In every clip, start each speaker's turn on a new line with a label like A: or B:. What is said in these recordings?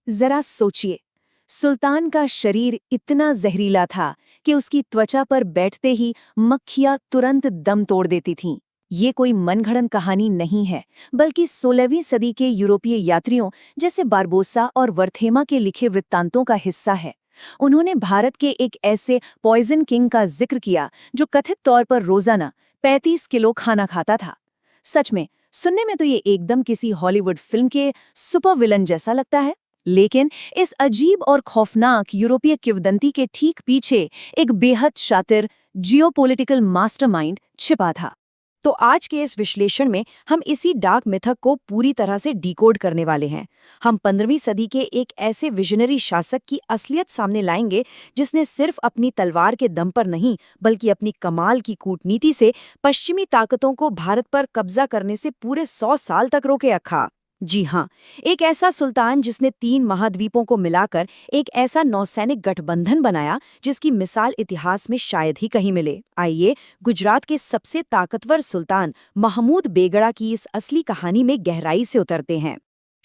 A: जरा सोचिए, सुल्तान का शरीर इतना जहरीला था कि उसकी त्वचा पर बैठते ही मक्खियां तुरंत दम तोड़ देती थीं। ये कोई मनगढ़ंत कहानी नहीं है, बल्कि 16वीं सदी के यूरोपीय यात्रियों जैसे बारबोसा और वर्थेमा के लिखे वृत्तांतों का हिस्सा है। उन्होंने भारत के एक ऐसे पॉइजन किंग का जिक्र किया जो कथित तौर पर रोजाना 35 किलो खाना खाता था। सच में सुनने में तो ये एकदम किसी हॉलीवुड फिल्म के सुपर विलन जैसा लगता है, लेकिन इस अजीब और खौफनाक यूरोपीय किंवदंती के ठीक पीछे एक बेहद शातिर जियोपॉलिटिकल मास्टरमाइंड छिपा था।
B: तो आज के इस विश्लेषण में हम इसी डार्क मिथक को पूरी तरह से डिकोड करने वाले हैं। हम 15वीं सदी के एक ऐसे विजनरी शासक की असलियत सामने लाएंगे जिसने सिर्फ अपनी तलवार के दम पर नहीं बल्कि अपनी कमाल की कूटनीति से पश्चिमी ताकतों को भारत पर कब्जा करने से पूरे 100 साल तक रोके रखा। जी हाँ, एक ऐसा सुल्तान जिसने 3 महाद्वीपों को मिलाकर एक ऐसा नौसैनिक गठबंधन बनाया जिसकी मिसाल इतिहास में शायद ही कहीं मिले। आइए गुजरात के सबसे ताकतवर सुल्तान महमूद बेगड़ा की इस असली कहानी में गहराई से उतरते हैं।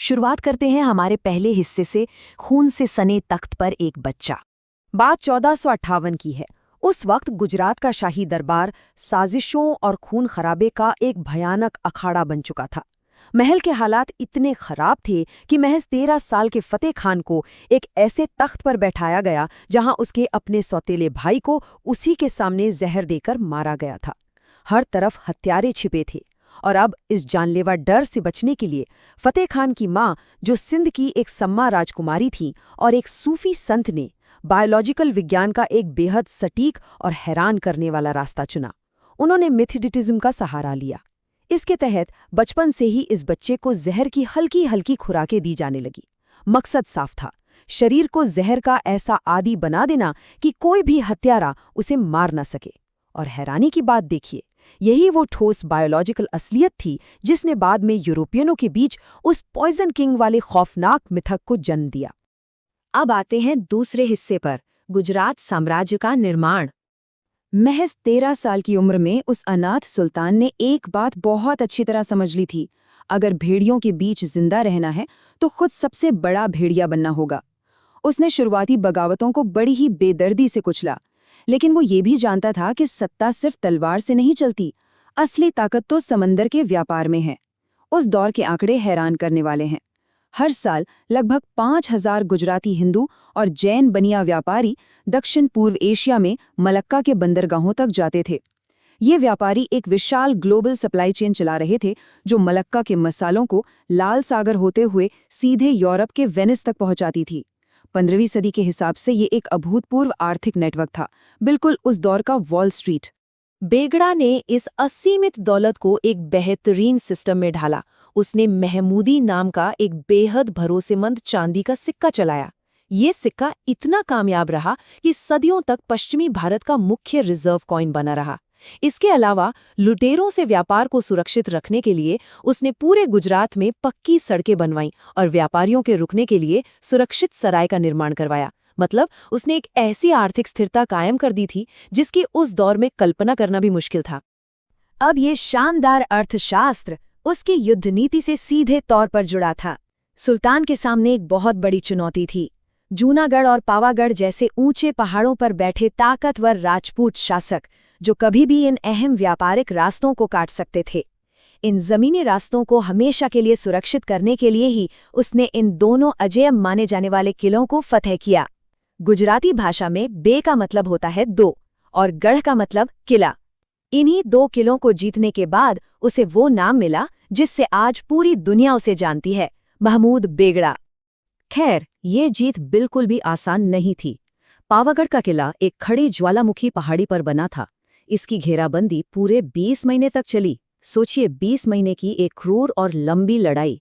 A: शुरुआत करते हैं हमारे पहले हिस्से से, खून से सने तख्त पर एक बच्चा।
B: बात 1458 की है। उस वक्त गुजरात का शाही दरबार साजिशों और खून खराबे का एक भयानक अखाड़ा बन चुका था। महल के हालात इतने खराब थे कि महज 13 साल के फतेह खान को एक ऐसे तख्त पर बैठाया गया जहां उसके अपने सौतेले भाई को उसी के सामने जहर देकर मारा गया था। हर तरफ हत्यारे छिपे थे और अब इस जानलेवा डर से बचने के लिए फतेह खान की मां, जो सिंध की एक सम्मा राजकुमारी थी, और एक सूफी संत ने बायोलॉजिकल विज्ञान का एक बेहद सटीक और हैरान करने वाला रास्ता चुना। उन्होंने मेथोडिज्म का सहारा लिया। इसके तहत बचपन से ही इस बच्चे को जहर की हल्की हल्की खुराकें दी जाने लगी। मकसद साफ था, शरीर को जहर का ऐसा आदी बना देना कि कोई भी हत्यारा उसे मार न सके। और हैरानी की बात देखिए, यही वो ठोस बायोलॉजिकल असलियत थी जिसने बाद में यूरोपियनों के बीच उस पॉइजन किंग वाले खौफनाक मिथक को जन्म दिया।
A: अब आते हैं दूसरे हिस्से पर, गुजरात साम्राज्य का निर्माण। महज 13 साल की उम्र में उस अनाथ सुल्तान ने एक बात बहुत अच्छी तरह समझ ली थी, अगर भेड़ियों के बीच जिंदा रहना है तो खुद सबसे बड़ा भेड़िया बनना होगा। उसने शुरुआती बगावतों को बड़ी ही बेदर्दी से कुचला, लेकिन वो ये भी जानता था कि सत्ता सिर्फ तलवार से नहीं चलती, असली ताकत तो समंदर के व्यापार में है। उस दौर के आंकड़े हैरान करने वाले हैं। हर साल लगभग 5000 गुजराती हिंदू और जैन बनिया व्यापारी दक्षिण पूर्व एशिया में मलक्का के बंदरगाहों तक जाते थे। ये व्यापारी एक विशाल ग्लोबल सप्लाई चेन चला रहे थे जो मलक्का के मसालों को लाल सागर होते हुए सीधे यूरोप के वेनिस तक पहुंचाती थी। 15वीं सदी के हिसाब से ये एक अभूतपूर्व आर्थिक नेटवर्क था, बिल्कुल उस दौर का वॉल स्ट्रीट। बेगड़ा ने इस असीमित दौलत को एक बेहतरीन सिस्टम में ढाला। उसने महमूदी नाम का एक बेहद भरोसेमंद चांदी का सिक्का चलाया। ये सिक्का इतना कामयाब रहा कि सदियों तक पश्चिमी भारत का मुख्य रिजर्व कॉइन बना रहा। इसके अलावा लुटेरों से व्यापार को सुरक्षित रखने के लिए उसने पूरे गुजरात में पक्की सड़कें बनवाईं और व्यापारियों के रुकने के लिए सुरक्षित सराय का निर्माण करवाया। मतलब उसने एक ऐसी आर्थिक स्थिरता कायम कर दी थी जिसकी उस दौर में कल्पना करना भी मुश्किल था।
B: अब ये शानदार अर्थशास्त्र उसकी युद्ध नीति से सीधे तौर पर जुड़ा था। सुल्तान के सामने एक बहुत बड़ी चुनौती थी। जूनागढ़ और पावागढ़ जैसे ऊंचे पहाड़ों पर बैठे ताकतवर राजपूत शासक जो कभी भी इन अहम व्यापारिक रास्तों को काट सकते थे। इन जमीनी रास्तों को हमेशा के लिए सुरक्षित करने के लिए ही उसने इन दोनों अजेय माने जाने वाले किलों को फतह किया। गुजराती भाषा में बे का मतलब होता है 2 और गढ़ का मतलब किला। इन्हीं 2 किलों को जीतने के बाद उसे वो नाम मिला जिससे आज पूरी दुनिया उसे जानती है, महमूद बेगड़ा।
A: खैर, ये जीत बिल्कुल भी आसान नहीं थी। पावागढ़ का किला एक खड़ी ज्वालामुखी पहाड़ी पर बना था। इसकी घेराबंदी पूरे 20 महीने तक चली। सोचिए, 20 महीने की एक क्रूर और लंबी लड़ाई।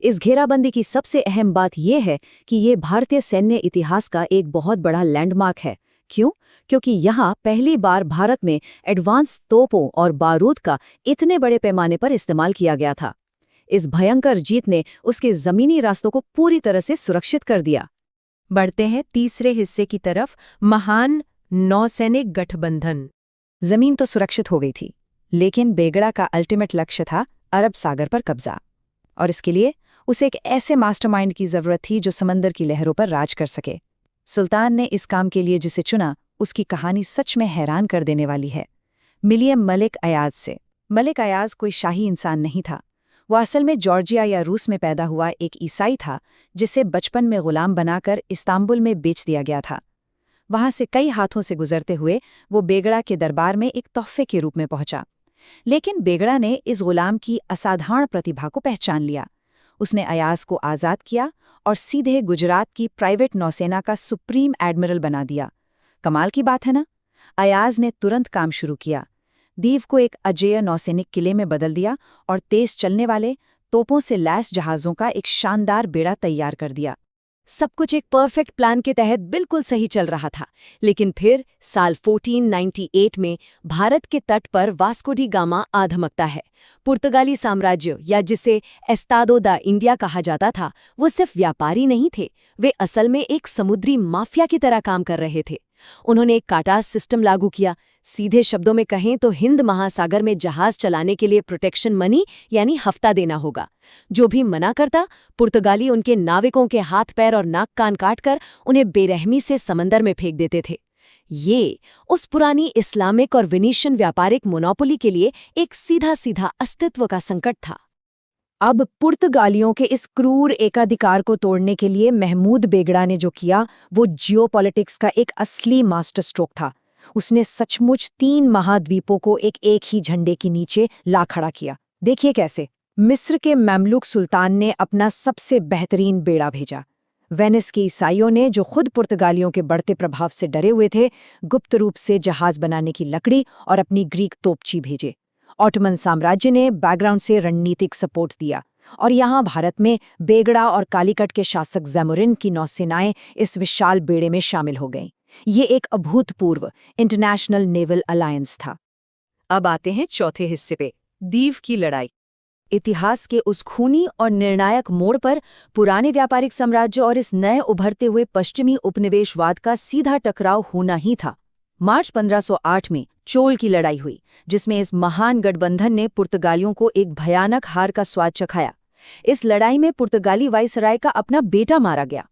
A: इस घेराबंदी की सबसे अहम बात यह है कि ये भारतीय सैन्य इतिहास का एक बहुत बड़ा लैंडमार्क है। क्यों? क्योंकि यहाँ पहली बार भारत में एडवांस तोपों और बारूद का इतने बड़े पैमाने पर इस्तेमाल किया गया था। इस भयंकर जीत ने उसके जमीनी रास्तों को पूरी तरह से सुरक्षित कर दिया।
B: बढ़ते हैं तीसरे हिस्से की तरफ, महान नौसैनिक गठबंधन।
A: जमीन तो सुरक्षित हो गई थी, लेकिन बेगड़ा का अल्टीमेट लक्ष्य था अरब सागर पर कब्जा। और इसके लिए उसे एक ऐसे मास्टरमाइंड की जरूरत थी जो समंदर की लहरों पर राज कर सके। सुल्तान ने इस काम के लिए जिसे चुना, उसकी कहानी सच में हैरान कर देने वाली है। मिलिए मलिक अयाज से। मलिक अयाज कोई शाही इंसान नहीं था। वो असल में जॉर्जिया या रूस में पैदा हुआ एक ईसाई था, जिसे बचपन में गुलाम बनाकर इस्तांबुल में बेच दिया गया था। वहां से कई हाथों से गुजरते हुए वो बेगड़ा के दरबार में एक तोहफे के रूप में पहुंचा। लेकिन बेगड़ा ने इस गुलाम की असाधारण प्रतिभा को पहचान लिया। उसने अयाज को आज़ाद किया और सीधे गुजरात की प्राइवेट नौसेना का सुप्रीम एडमिरल बना दिया। कमाल की बात है ना? अयाज ने तुरंत काम शुरू किया। दीव को एक अजेय नौसैनिक किले में बदल दिया और तेज चलने वाले, तोपों से लैस जहाज़ों का एक शानदार बेड़ा तैयार कर दिया।
B: सब कुछ एक परफेक्ट प्लान के तहत बिल्कुल सही चल रहा था, लेकिन फिर साल 1498 में भारत के तट पर वास्को डी गामा आ धमकता है। पुर्तगाली साम्राज्य, या जिसे एस्तादो दा इंडिया कहा जाता था, वो सिर्फ व्यापारी नहीं थे, वे असल में एक समुद्री माफिया की तरह काम कर रहे थे। उन्होंने एक काटास सिस्टम लागू किया। सीधे शब्दों में कहें तो हिंद महासागर में जहाज चलाने के लिए प्रोटेक्शन मनी यानी हफ्ता देना होगा। जो भी मना करता, पुर्तगाली उनके नाविकों के हाथ पैर और नाक कान काटकर उन्हें बेरहमी से समंदर में फेंक देते थे। ये उस पुरानी इस्लामिक और विनीशियन व्यापारिक मोनोपोली के लिए एक सीधा सीधा अस्तित्व का संकट था।
A: अब पुर्तगालियों के इस क्रूर एकाधिकार को तोड़ने के लिए महमूद बेगड़ा ने जो किया, वो जियोपॉलिटिक्स का एक असली मास्टर स्ट्रोक था। उसने सचमुच 3 महाद्वीपों को एक ही झंडे के नीचे ला खड़ा किया। देखिए कैसे। मिस्र के ममलूक सुल्तान ने अपना सबसे बेहतरीन बेड़ा भेजा। वेनिस के ईसाइयों ने, जो खुद पुर्तगालियों के बढ़ते प्रभाव से डरे हुए थे, गुप्त रूप से जहाज बनाने की लकड़ी और अपनी ग्रीक तोपची भेजे। ऑटोमन साम्राज्य ने बैकग्राउंड से रणनीतिक सपोर्ट दिया, और यहाँ भारत में बेगड़ा और कालीकट के शासक जैमुरिन की नौसेनाएं इस विशाल बेड़े में शामिल हो गईं। ये एक अभूतपूर्व इंटरनेशनल नेवल अलायंस था।
B: अब आते हैं चौथे हिस्से पे, दीव की लड़ाई।
A: इतिहास के उस खूनी और निर्णायक मोड़ पर पुराने व्यापारिक साम्राज्य और इस नए उभरते हुए पश्चिमी उपनिवेशवाद का सीधा टकराव होना ही था। मार्च 1508 में चोल की लड़ाई हुई, जिसमें इस महान गठबंधन ने पुर्तगालियों को एक भयानक हार का स्वाद चखाया। इस लड़ाई में पुर्तगाली वाइसराय का अपना बेटा मारा गया।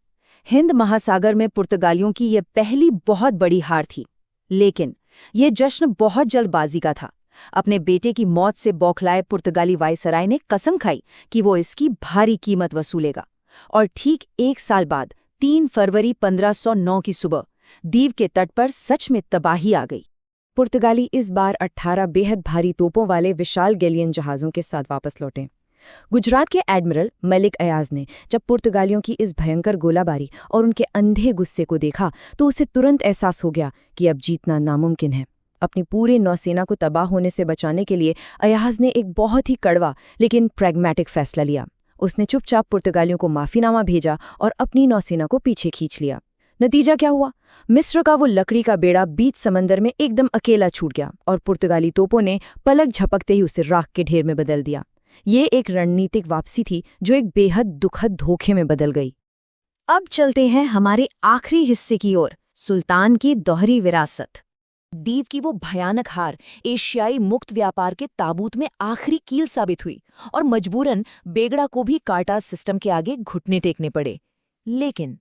A: हिंद महासागर में पुर्तगालियों की यह पहली बहुत बड़ी हार थी। लेकिन यह जश्न बहुत जल्दबाजी का था। अपने बेटे की मौत से बौखलाए पुर्तगाली वाइसराय ने कसम खाई कि वो इसकी भारी कीमत वसूलेगा। और ठीक 1 साल बाद 3 फरवरी 1509 की सुबह दीव के तट पर सच में तबाही आ गई। पुर्तगाली इस बार 18 बेहद भारी तोपों वाले विशाल गैलियन जहाज़ों के साथ वापस लौटे। गुजरात के एडमिरल मलिक अयाज ने जब पुर्तगालियों की इस भयंकर गोलाबारी और उनके अंधे गुस्से को देखा, तो उसे तुरंत एहसास हो गया कि अब जीतना नामुमकिन है। अपनी पूरी नौसेना को तबाह होने से बचाने के लिए अयाज ने एक बहुत ही कड़वा लेकिन प्रैग्मेटिक फैसला लिया। उसने चुपचाप पुर्तगालियों को माफीनामा भेजा और अपनी नौसेना को पीछे खींच लिया। नतीजा क्या हुआ? मिस्र का वो लकड़ी का बेड़ा बीच समंदर में एकदम अकेला छूट गया और पुर्तगाली तोपों ने पलक झपकते ही उसे राख के ढेर में बदल दिया। ये एक रणनीतिक वापसी थी जो एक बेहद दुखद धोखे में बदल गई। अब चलते हैं हमारे आखिरी हिस्से की ओर, सुल्तान की दोहरी विरासत। दीव की वो भयानक हार एशियाई मुक्त व्यापार के ताबूत में आखिरी कील साबित हुई और मजबूरन बेगड़ा को भी कार्टास सिस्टम के आगे घुटने टेकने पड़े। लेकिन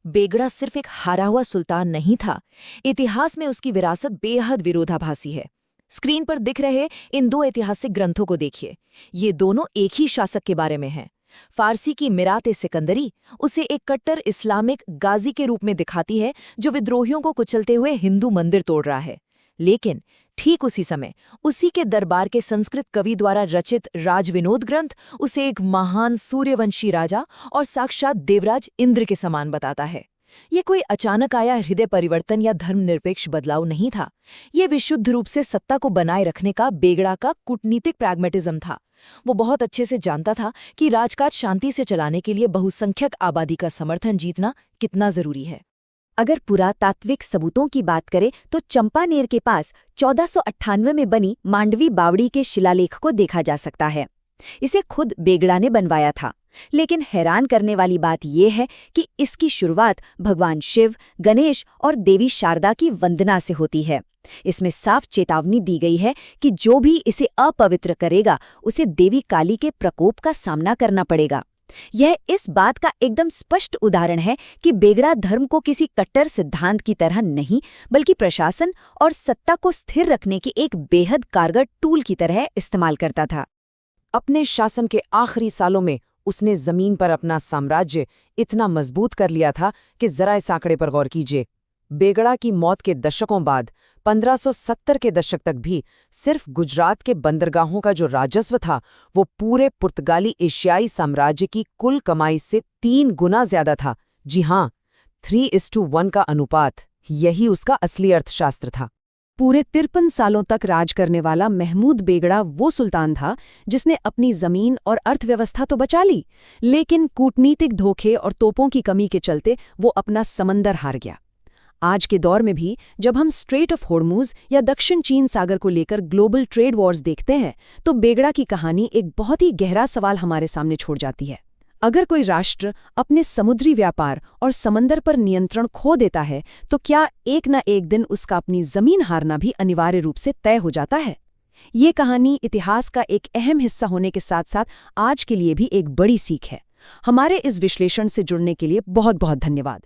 A: बेगड़ा सिर्फ एक हारा हुआ सुल्तान नहीं था। इतिहास में उसकी विरासत बेहद विरोधाभासी है। स्क्रीन पर दिख रहे इन 2 ऐतिहासिक ग्रंथों को देखिए। ये दोनों एक ही शासक के बारे में हैं। फारसी की मिरात-ए-सिकंदरी उसे एक कट्टर इस्लामिक गाजी के रूप में दिखाती है जो विद्रोहियों को कुचलते हुए हिंदू मंदिर तोड़ रहा है। लेकिन ठीक उसी समय उसी के दरबार के संस्कृत कवि द्वारा रचित राजविनोद ग्रंथ उसे एक महान सूर्यवंशी राजा और साक्षात देवराज इंद्र के समान बताता है। ये कोई अचानक आया हृदय परिवर्तन या धर्मनिरपेक्ष बदलाव नहीं था। ये विशुद्ध रूप से सत्ता को बनाए रखने का बेगड़ा का कूटनीतिक प्रैग्मेटिज्म था। वो बहुत अच्छे से जानता था कि राजकाज शांति से चलाने के लिए बहुसंख्यक आबादी का समर्थन जीतना कितना जरूरी है।
B: अगर पुरातात्विक सबूतों की बात करें तो चंपानेर के पास 1498 में बनी मांडवी बावड़ी के शिलालेख को देखा जा सकता है। इसे खुद बेगड़ा ने बनवाया था। लेकिन हैरान करने वाली बात यह है कि इसकी शुरुआत भगवान शिव, गणेश और देवी शारदा की वंदना से होती है। इसमें साफ चेतावनी दी गई है कि जो भी इसे अपवित्र करेगा उसे देवी काली के प्रकोप का सामना करना पड़ेगा। यह इस बात का एकदम स्पष्ट उदाहरण है कि बेगड़ा धर्म को किसी कट्टर सिद्धांत की तरह नहीं, बल्कि प्रशासन और सत्ता को स्थिर रखने की एक बेहद कारगर टूल की तरह इस्तेमाल करता था।
A: अपने शासन के आखिरी सालों में उसने जमीन पर अपना साम्राज्य इतना मजबूत कर लिया था कि जरा इस आंकड़े पर गौर कीजिए। बेगड़ा की मौत के दशकों बाद 1570 के दशक तक भी सिर्फ गुजरात के बंदरगाहों का जो राजस्व था वो पूरे पुर्तगाली एशियाई साम्राज्य की कुल कमाई से 3 गुना ज्यादा था। जी हाँ, 3:1 का अनुपात, यही उसका असली अर्थशास्त्र था।
B: पूरे 53 सालों तक राज करने वाला महमूद बेगड़ा वो सुल्तान था जिसने अपनी जमीन और अर्थव्यवस्था तो बचा ली, लेकिन कूटनीतिक धोखे और तोपों की कमी के चलते वो अपना समंदर हार गया। आज के दौर में भी जब हम स्ट्रेट ऑफ होर्मुज या दक्षिण चीन सागर को लेकर ग्लोबल ट्रेड वॉर्स देखते हैं, तो बेगड़ा की कहानी एक बहुत ही गहरा सवाल हमारे सामने छोड़ जाती है। अगर कोई राष्ट्र अपने समुद्री व्यापार और समंदर पर नियंत्रण खो देता है, तो क्या एक न एक दिन उसका अपनी जमीन हारना भी अनिवार्य रूप से तय हो जाता है? ये कहानी इतिहास का एक अहम हिस्सा होने के साथ साथ आज के लिए भी एक बड़ी सीख है। हमारे इस विश्लेषण से जुड़ने के लिए बहुत बहुत धन्यवाद।